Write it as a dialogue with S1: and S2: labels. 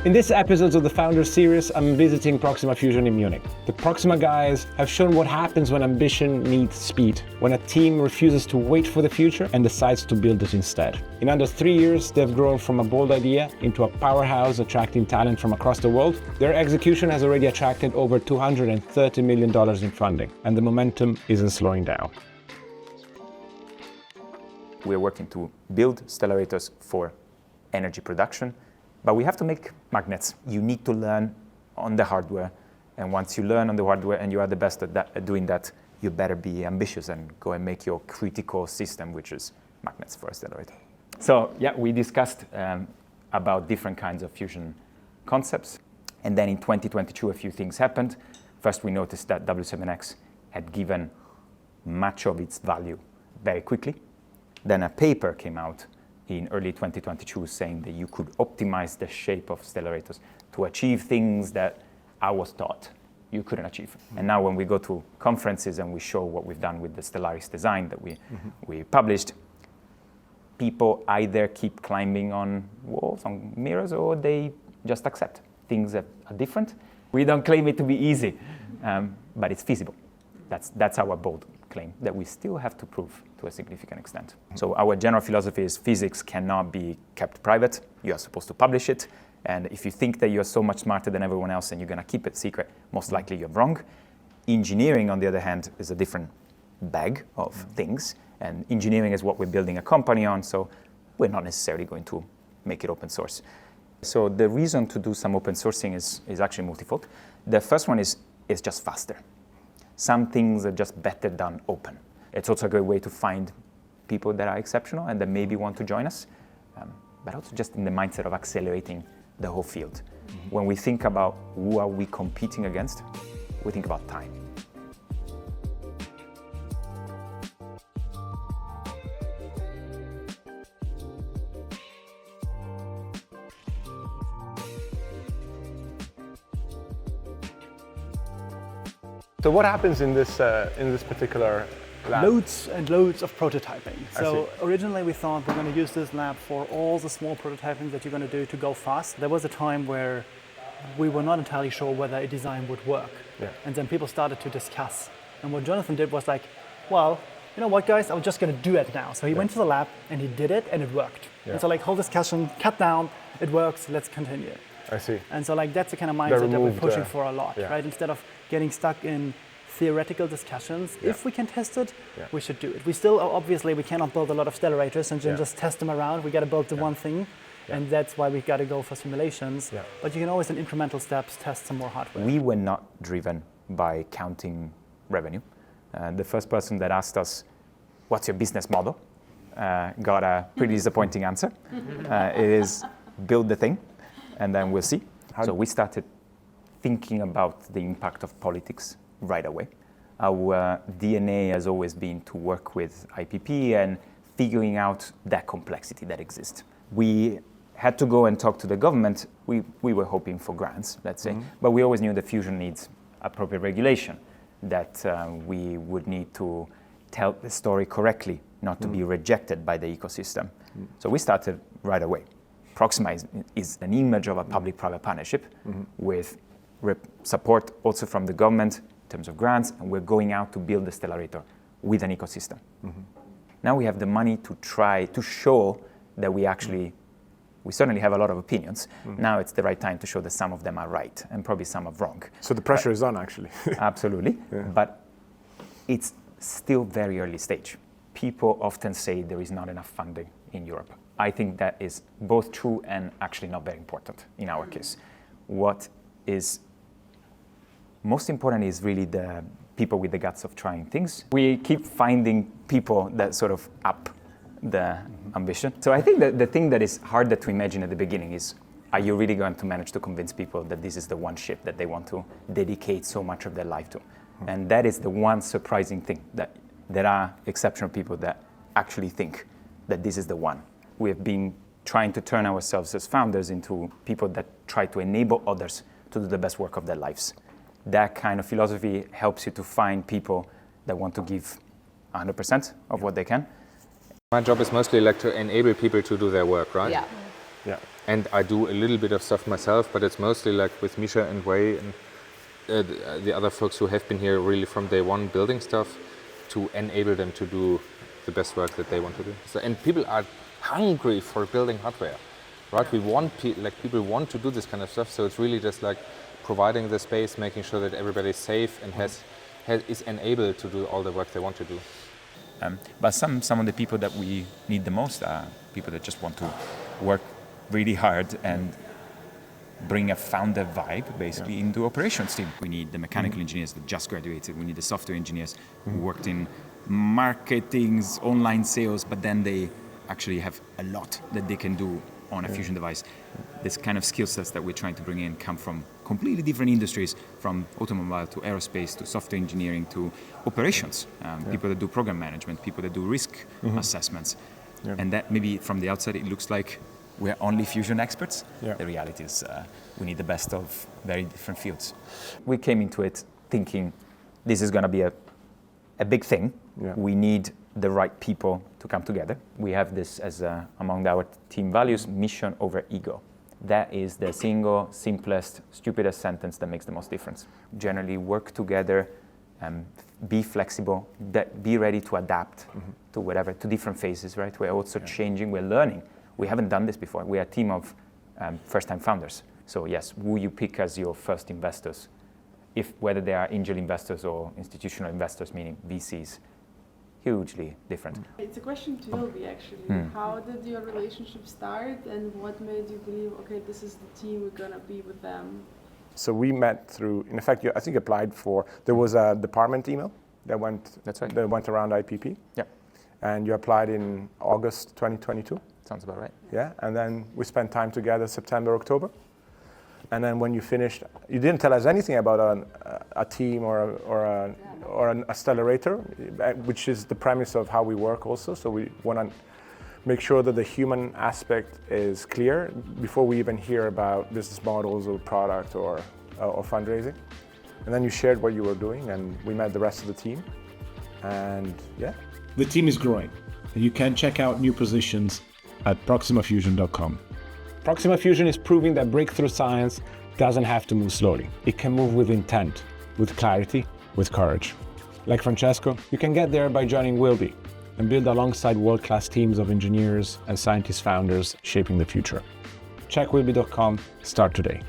S1: In this episode of the Founders Series, I'm visiting Proxima Fusion in Munich. The Proxima guys have shown what happens when ambition meets speed, when a team refuses to wait for the future and decides to build it instead. In under 3 years, they've grown from a bold idea into a powerhouse attracting talent from across the world. Their execution has already attracted over $230 million in funding, and the momentum isn't slowing down.
S2: We're working to build stellarators for energy production, but we have to make magnets. You need to learn on the hardware, and once you learn on the hardware and you are the best at doing that, you better be ambitious and go and make your critical system, which is magnets for a stellarator. So yeah, we discussed about different kinds of fusion concepts, and then in 2022 a few things happened. First, we noticed that W7X had given much of its value very quickly. Then a paper came out in early 2022 saying that you could optimize the shape of stellarators to achieve things that I was taught you couldn't achieve. And now when we go to conferences and we show what we've done with the Stellaris design that we published, people either keep climbing on walls, on mirrors, or they just accept things that are different. We don't claim it to be easy, but it's feasible. That's our bold claim, that we still have to prove to a significant extent. So our general philosophy is physics cannot be kept private. You are supposed to publish it. And if you think that you're so much smarter than everyone else and you're going to keep it secret, most likely you're wrong. Engineering, on the other hand, is a different bag of things. And engineering is what we're building a company on, so we're not necessarily going to make it open source. So the reason to do some open sourcing is actually multifold. The first one is just faster. Some things are just better done open. It's also a great way to find people that are exceptional and that maybe want to join us, but also just in the mindset of accelerating the whole field. When we think about who are we competing against, we think about time.
S1: So what happens in this particular lab?
S3: Loads and loads of prototyping. So originally we thought we're going to use this lab for all the small prototyping that you're going to do to go fast. There was a time where we were not entirely sure whether a design would work. Yeah. And then people started to discuss. And what Jonathan did was like, well, you know what guys, I'm just going to do it now. So he went to the lab and he did it and it worked. Yeah. And so like whole discussion, cut down, it works, let's continue.
S1: I see.
S3: And so like that's the kind of mindset that we're pushing for a lot, right? Instead of getting stuck in theoretical discussions, if we can test it, we should do it. We still, obviously, we cannot build a lot of stellarators and then just test them around. We got to build the one thing, and that's why we got to go for simulations. Yeah. But you can always, in incremental steps, test some more hardware.
S2: We were not driven by counting revenue. The first person that asked us, "What's your business model?" got a pretty disappointing answer. It is build the thing, and then we'll see. So we started thinking about the impact of politics right away. Our DNA has always been to work with IPP and figuring out that complexity that exists. We had to go and talk to the government. We were hoping for grants, let's say, but we always knew that fusion needs appropriate regulation, that we would need to tell the story correctly, not to be rejected by the ecosystem. So we started right away. Proxima is an image of a public-private partnership with support also from the government in terms of grants, and we're going out to build the stellarator with an ecosystem. Now we have the money to try to show that we certainly have a lot of opinions. Now it's the right time to show that some of them are right and probably some are wrong.
S1: So the pressure is on, actually.
S2: Absolutely, but it's still very early stage. People often say there is not enough funding in Europe. I think that is both true and actually not very important in our case. What is most important is really the people with the guts of trying things. We keep finding people that sort of up the ambition. So I think that the thing that is harder to imagine at the beginning is, are you really going to manage to convince people that this is the one ship that they want to dedicate so much of their life to? And that is the one surprising thing, that there are exceptional people that actually think that this is the one. We have been trying to turn ourselves as founders into people that try to enable others to do the best work of their lives. That kind of philosophy helps you to find people that want to give 100% of what they can.
S4: My job is mostly like to enable people to do their work, right?
S5: Yeah.
S1: Yeah.
S4: And I do a little bit of stuff myself, but it's mostly like with Misha and Wei and the other folks who have been here really from day one building stuff to enable them to do the best work that they want to do. So, and people are hungry for building hardware, right? We want people want to do this kind of stuff. So it's really just like providing the space, making sure that everybody's safe and is enabled to do all the work they want to do.
S2: But some of the people that we need the most are people that just want to work really hard and bring a founder vibe basically into operations team. We need the mechanical engineers that just graduated. We need the software engineers who worked in marketing, online sales, but then they actually have a lot that they can do on a fusion device. This kind of skill sets that we're trying to bring in come from completely different industries, from automobile to aerospace to software engineering to operations. People that do program management, people that do risk assessments. And that maybe from the outside it looks like we're only fusion experts. The reality is we need the best of very different fields. We came into it thinking this is going to be a big thing. We need the right people to come together. We have this as among our team values, mission over ego. That is the single, simplest, stupidest sentence that makes the most difference. Generally work together, be flexible, be ready to adapt to whatever, to different phases, right? We're also changing, we're learning. We haven't done this before. We're a team of first-time founders. So yes, who you pick as your first investors, whether they are angel investors or institutional investors, meaning VCs, hugely different.
S5: It's a question to Wilbe actually. How did your relationship start and what made you believe, okay, this is the team, we're gonna be with them?
S1: So we met through, in fact, I think you applied for, there was a department email that went, that went around IPP.
S2: Yeah.
S1: And you applied in August 2022.
S2: Sounds about right.
S1: Yeah, and then we spent time together September, October. And then when you finished, you didn't tell us anything about a team or a stellarator, which is the premise of how we work also. So we want to make sure that the human aspect is clear before we even hear about business models or product or fundraising. And then you shared what you were doing, and we met the rest of the team. And yeah.
S6: The team is growing. You can check out new positions at proximafusion.com.
S1: Proxima Fusion is proving that breakthrough science doesn't have to move slowly. It can move with intent, with clarity, with courage. Like Francesco, you can get there by joining Wilbe and build alongside world-class teams of engineers and scientist founders shaping the future. Check wilbe.com, start today.